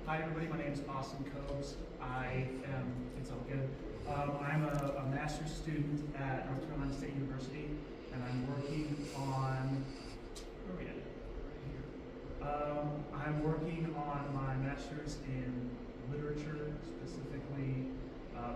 Hi everybody, my name is Austin Cobes. It's all good. I'm a master's student at North Carolina State University, and I'm working on, where are we at? Right here. I'm working on my master's in literature, specifically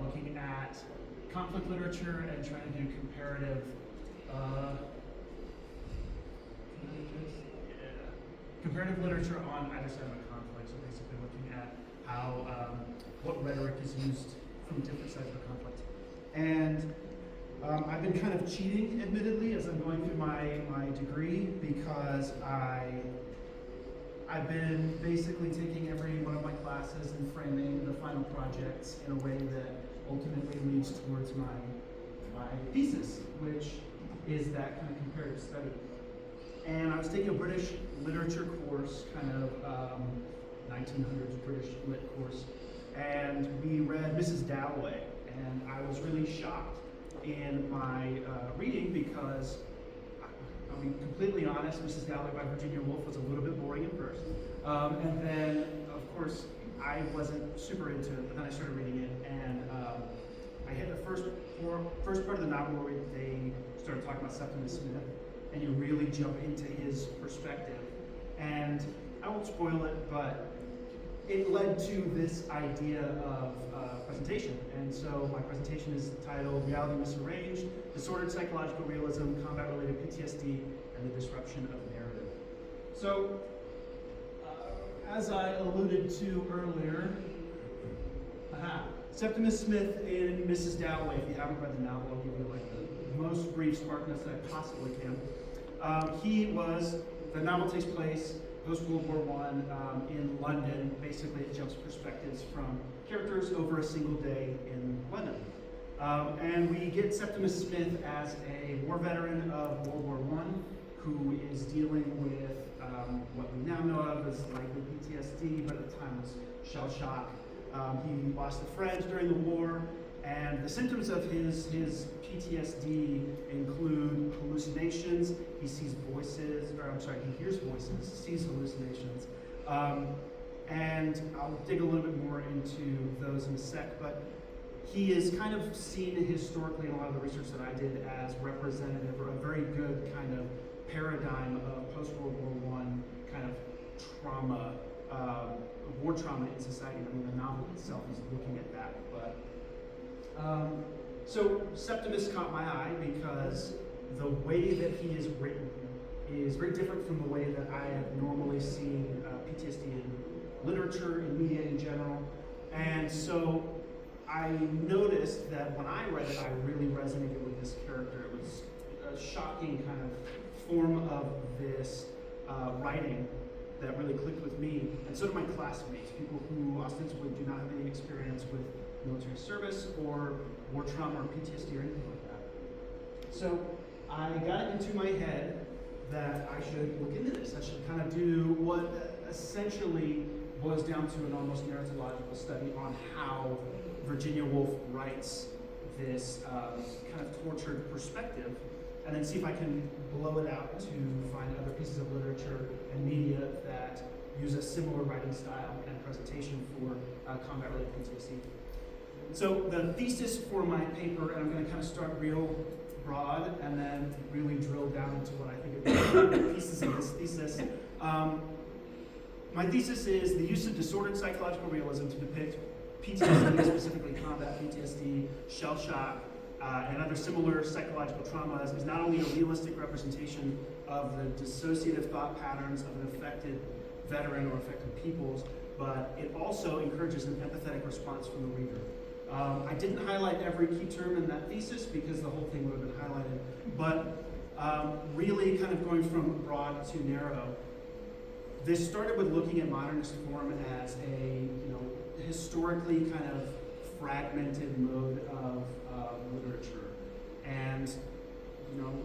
looking at conflict literature and trying to do comparative comparative literature on either side of a conflict. So basically looking at how, what rhetoric is used from different sides of a conflict. And I've been kind of cheating, admittedly, as I'm going through my degree, because I've been basically taking every one of my classes and framing the final projects in a way that ultimately leads towards my thesis, which is that kind of comparative study. And I was taking a British literature course, kind of 1900s British lit course, and we read Mrs. Dalloway, and I was really shocked in my reading because, I'll be completely honest, Mrs. Dalloway by Virginia Woolf was a little bit boring at first. And then, of course, I wasn't super into it, but then I started reading it, and I hit the first part of the novel where they started talking about Septimus Smith, and you really jump into his perspective. And I won't spoil it, but it led to this idea of presentation. And so my presentation is titled Reality Misarranged, Disordered Psychological Realism, Combat-Related PTSD, and the Disruption of Narrative. So, as I alluded to earlier, Septimus Smith in Mrs. Dalloway. If you haven't read the novel, I'll give you like the most brief sparkness that I possibly can. The novel takes place post-World War I in London. Basically, it jumps perspectives from characters over a single day in London. And we get Septimus Smith as a war veteran of World War I, who is dealing with what we now know of as likely PTSD, but at the time was shell shock. He lost a friend during the war, and the symptoms of his PTSD include hallucinations. He sees voices, he hears voices, sees hallucinations. And I'll dig a little bit more into those in a sec, but he is kind of seen historically in a lot of the research that I did as representative, or a very good kind of paradigm of post-World War I kind of trauma, war trauma in society. I mean, the novel itself is looking at that, but so Septimus caught my eye because the way that he is written is very different from the way that I have normally seen PTSD in literature, in media in general. And so I noticed that when I read it, I really resonated with this character. It was a shocking kind of form of this writing that really clicked with me, and so did my classmates, people who ostensibly do not have any experience with military service or war trauma or PTSD or anything like that. So I got it into my head that I should look into this. I should kind of do what essentially boils down to an almost narratological study on how Virginia Woolf writes this kind of tortured perspective, and then see if I can blow it out to find other pieces of literature and media that use a similar writing style and presentation for combat-related PTSD. So the thesis for my paper, and I'm going to kind of start real broad and then really drill down into what I think are the pieces of this thesis. My thesis is the use of disordered psychological realism to depict PTSD, specifically combat PTSD, shell shock, and other similar psychological traumas is not only a realistic representation of the dissociative thought patterns of an affected veteran or affected peoples, but it also encourages an empathetic response from the reader. I didn't highlight every key term in that thesis because the whole thing would have been highlighted, but really kind of going from broad to narrow. This started with looking at modernist form as a historically kind of fragmented mode of literature. And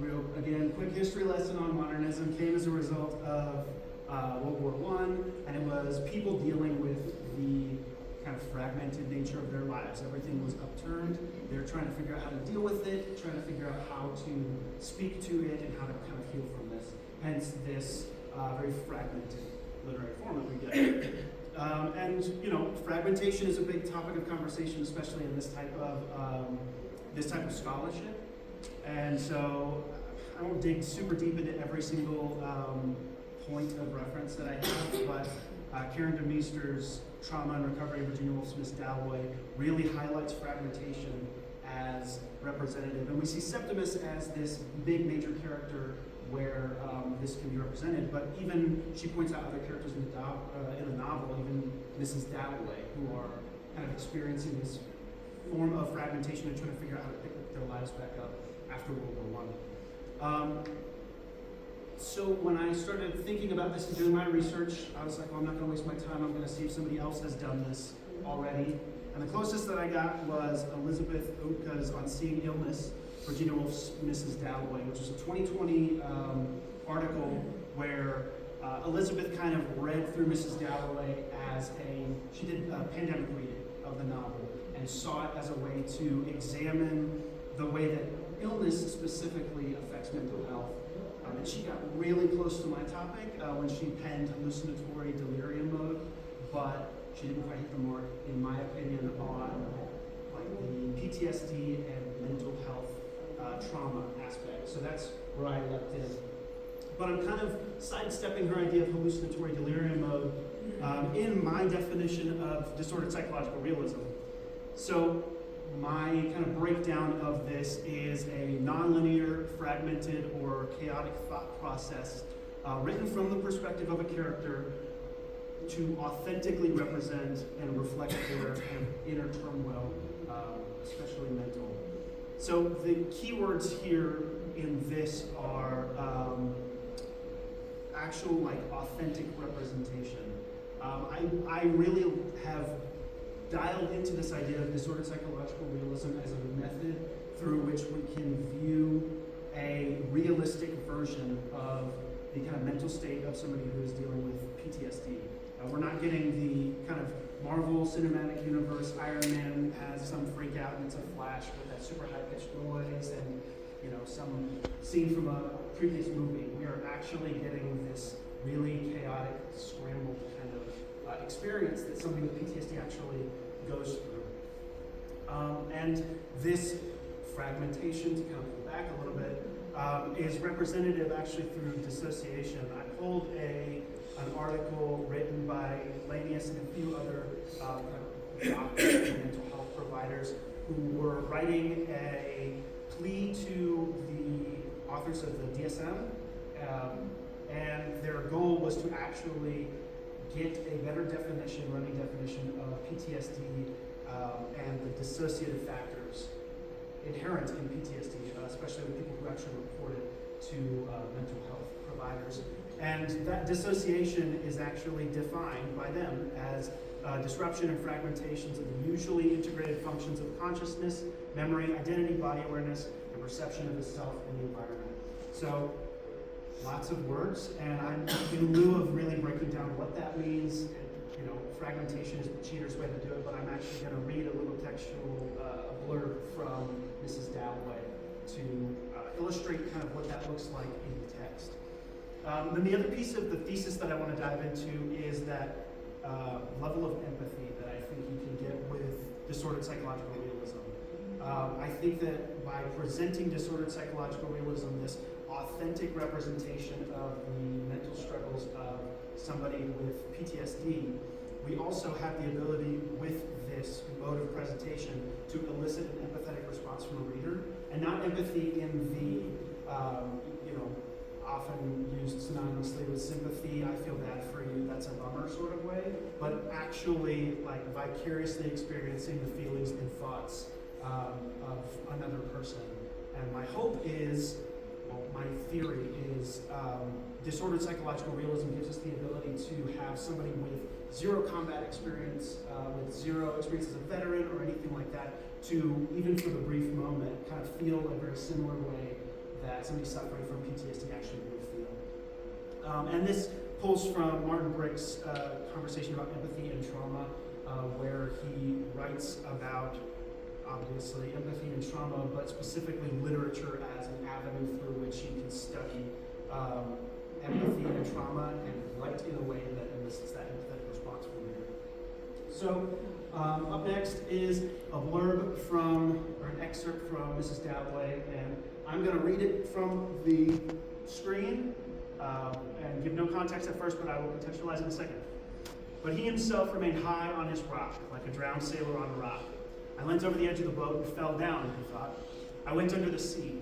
real again, quick history lesson on modernism came as a result of World War I, and it was people dealing with the kind of fragmented nature of their lives. Everything was upturned. They're trying to figure out how to deal with it, trying to figure out how to speak to it, and how to kind of heal from this. Hence this very fragmented literary form that we get. And fragmentation is a big topic of conversation, especially in this type of scholarship. And so I won't dig super deep into every single point of reference that I have, but Karen DeMeester's Trauma and Recovery, Virginia Woolf Smith's Dalloway really highlights fragmentation as representative. And we see Septimus as this big major character where this can be represented, but even she points out other characters in the novel, even Mrs. Dalloway, who are kind of experiencing this form of fragmentation and trying to figure out how to pick their lives back up after World War I. So when I started thinking about this and doing my research, I was like, well, I'm not going to waste my time. I'm going to see if somebody else has done this already. And the closest that I got was Elizabeth Oatka's On Seeing Illness, Virginia Woolf's Mrs. Dalloway, which is a 2020 article where Elizabeth kind of read through Mrs. Dalloway as she did a pandemic reading of the novel and saw it as a way to examine the way that illness specifically affects mental health. And she got really close to my topic when she penned hallucinatory delirium mode, but she didn't quite hit the mark, in my opinion, on like the PTSD and mental health trauma aspect. So that's where I left in. But I'm kind of sidestepping her idea of hallucinatory delirium mode in my definition of disordered psychological realism. So my kind of breakdown of this is a nonlinear, fragmented, or chaotic thought process written from the perspective of a character to authentically represent and reflect their kind of inner turmoil, especially mental. So the keywords here in this are actual, like, authentic representation. I really have dialed into this idea of disordered psychological realism as a method through which we can view a realistic version of the kind of mental state of somebody who is dealing with PTSD. We're not getting the kind of Marvel Cinematic Universe, Iron Man has some freak out and it's a flash with that super high-pitched noise and some scene from a previous movie. We are actually getting this really chaotic, scrambled kind of experience that somebody with PTSD actually goes through. And this fragmentation, to kind of go back a little bit, is representative actually through dissociation. I pulled an article written by Lanius and a few other doctors and mental health providers who were writing a plea to the authors of the DSM, and their goal was to actually get a better running definition of PTSD and the dissociative factors inherent in PTSD, especially with people who actually report it to mental health providers. And that dissociation is actually defined by them as disruption and fragmentations of the usually integrated functions of consciousness, memory, identity, body awareness, and perception of the self and the environment. So, lots of words, and I'm in lieu of really breaking down what that means, and, fragmentation is the cheater's way to do it, but I'm actually going to read a little textual blurb from Mrs. Dalloway to illustrate kind of what that looks like in the text. Then the other piece of the thesis that I want to dive into is that level of empathy that I think you can get with disordered psychological realism. I think that by presenting disordered psychological realism, this authentic representation of the mental struggles of somebody with PTSD, we also have the ability with this mode of presentation to elicit an empathetic response from a reader, and not empathy in the, often used synonymously with sympathy, I feel bad for you, that's a bummer sort of way, but actually like vicariously experiencing the feelings and thoughts of another person. And my hope is, my theory is, disordered psychological realism gives us the ability to have somebody with zero combat experience, with zero experience as a veteran or anything like that, to, even for the brief moment, kind of feel a very similar way that somebody suffering from PTSD actually would feel. And this pulls from Martin Brick's conversation about empathy and trauma, where he writes about, obviously, empathy and trauma, but specifically literature as an avenue through which you can study empathy and trauma and write in a way that elicits that empathetic response from the reader. So, up next is a blurb from, or an excerpt from Mrs. Dalloway, and I'm going to read it from the screen and give no context at first, but I will contextualize in a second. But he himself remained high on his rock, like a drowned sailor on a rock. I leant over the edge of the boat and fell down, he thought. I went under the sea.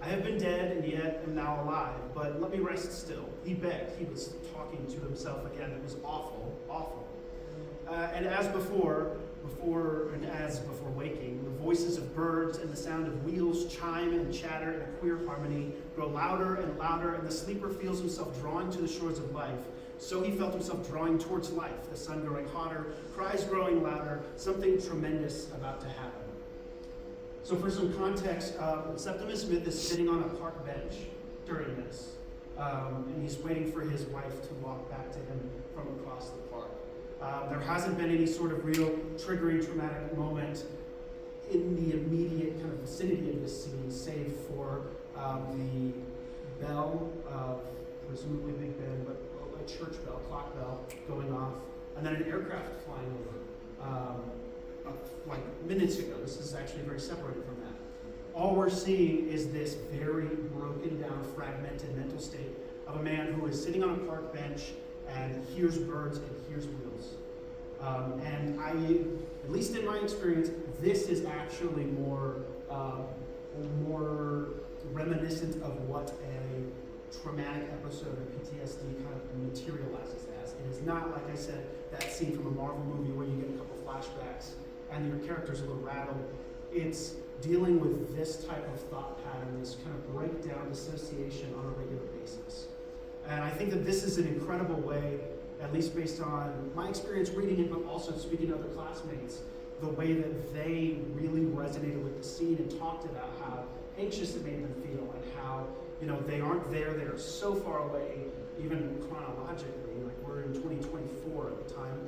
I have been dead and yet am now alive, but let me rest still. He begged. He was talking to himself again. It was awful, awful. And as before waking, the voices of birds and the sound of wheels chime and chatter in a queer harmony, grow louder and louder, and the sleeper feels himself drawing to the shores of life. So he felt himself drawing towards life, the sun growing hotter, cries growing louder, something tremendous about to happen. So for some context, Septimus Smith is sitting on a park bench during this, and he's waiting for his wife to walk back to him from across the park. There hasn't been any sort of real triggering traumatic moment in the immediate kind of vicinity of this scene, save for the bell of presumably Big Ben, but a church bell, clock bell going off, and then an aircraft flying over. Like minutes ago. This is actually very separated from that. All we're seeing is this very broken down, fragmented mental state of a man who is sitting on a park bench and hears birds and hears wheels. And at least in my experience, this is actually more reminiscent of what a traumatic episode of PTSD kind of materializes as. It is not, like I said, that scene from a Marvel movie where you get a couple flashbacks and your character's a little rattled. It's dealing with this type of thought pattern, this kind of breakdown dissociation on a regular basis. And I think that this is an incredible way, at least based on my experience reading it, but also speaking to other classmates, the way that they really resonated with the scene and talked about how anxious it made them feel and how, they aren't there, they're so far away, even chronologically, like we're in 2024 at the time,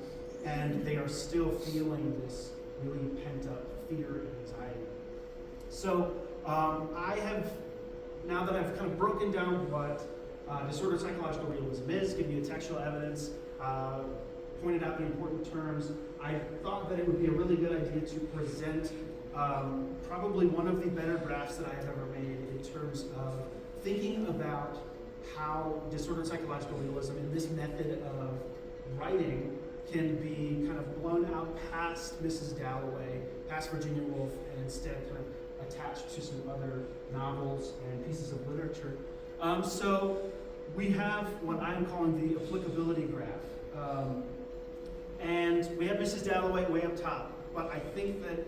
and they are still feeling this really pent-up fear and anxiety. So I have, now that I've kind of broken down what disordered psychological realism is, given you textual evidence, pointed out the important terms, I thought that it would be a really good idea to present probably one of the better drafts that I have ever made in terms of thinking about how disordered psychological realism and this method of writing can be kind of blown out past Mrs. Dalloway, past Virginia Woolf, and instead kind of attached to some other novels and pieces of literature. So we have what I'm calling the applicability graph. And we have Mrs. Dalloway way up top, but I think that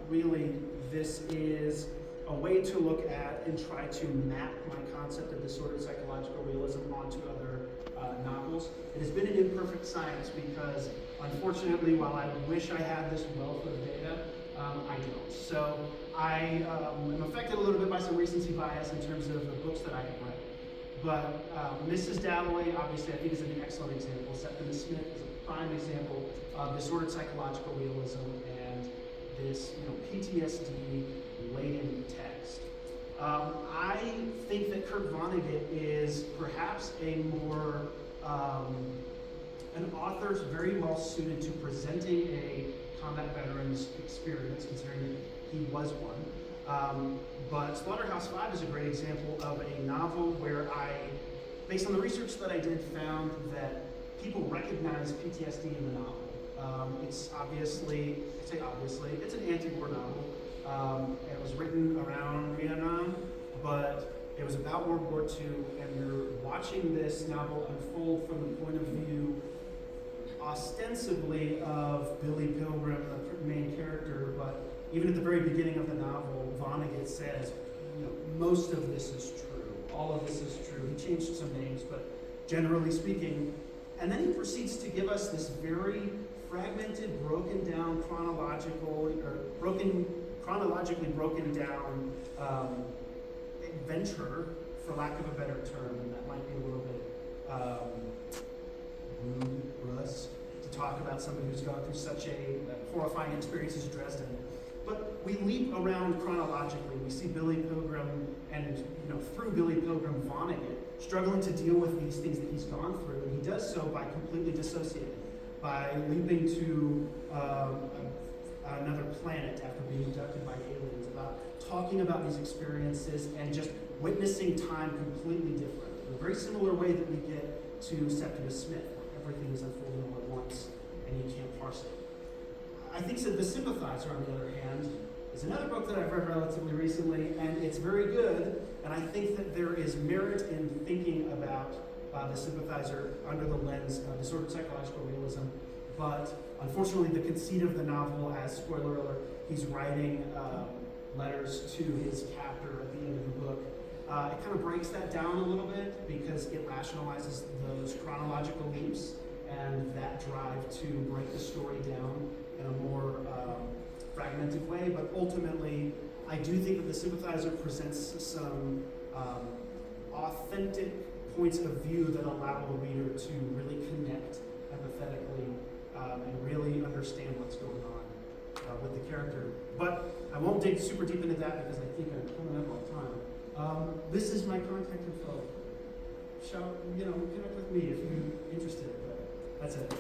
really this is a way to look at and try to map my concept of disordered psychological realism onto other novels. It has been an imperfect science because, unfortunately, while I wish I had this wealth of data, I don't. So I am affected a little bit by some recency bias in terms of the books that I have read. But Mrs. Dalloway, obviously, I think is an excellent example. Septimus Smith is a prime example of disordered psychological realism and this, PTSD-laden text. I think that Kurt Vonnegut is perhaps a more, an author very well suited to presenting a combat veteran's experience, considering he was one. But Slaughterhouse-Five is a great example of a novel where I, based on the research that I did, found that people recognize PTSD in the novel. It's obviously, it's an anti-war novel. It was written around Vietnam, but it was about World War II, and you're watching this novel unfold from the point of view, ostensibly, of Billy Pilgrim, the main character, but even at the very beginning of the novel, Vonnegut says, most of this is true. All of this is true. He changed some names, but generally speaking, and then he proceeds to give us this very fragmented, broken down, chronologically broken down adventure, for lack of a better term, and that might be a little bit rude for us to talk about somebody who's gone through such a horrifying experience as Dresden. But we leap around chronologically. We see Billy Pilgrim and, through Billy Pilgrim, Vonnegut struggling to deal with these things that he's gone through, and he does so by completely dissociating. by leaping to another planet after being abducted by aliens, about talking about these experiences and just witnessing time completely different. In a very similar way that we get to Septimus Smith, where everything is unfolding all at once and you can't parse it. I think so The Sympathizer, on the other hand, is another book that I've read relatively recently, and it's very good, and I think that there is merit in thinking about The Sympathizer under the lens of disordered psychological realism, but unfortunately the conceit of the novel, as spoiler alert, he's writing letters to his captor at the end of the book. It kind of breaks that down a little bit because it rationalizes those chronological leaps and that drive to break the story down in a more fragmented way, but ultimately I do think that The Sympathizer presents some authentic points of view that allow the reader to really connect empathetically and really understand what's going on with the character. But I won't dig super deep into that because I think I'm coming up on time. This is my contact info. Connect with me if you're interested, but that's it.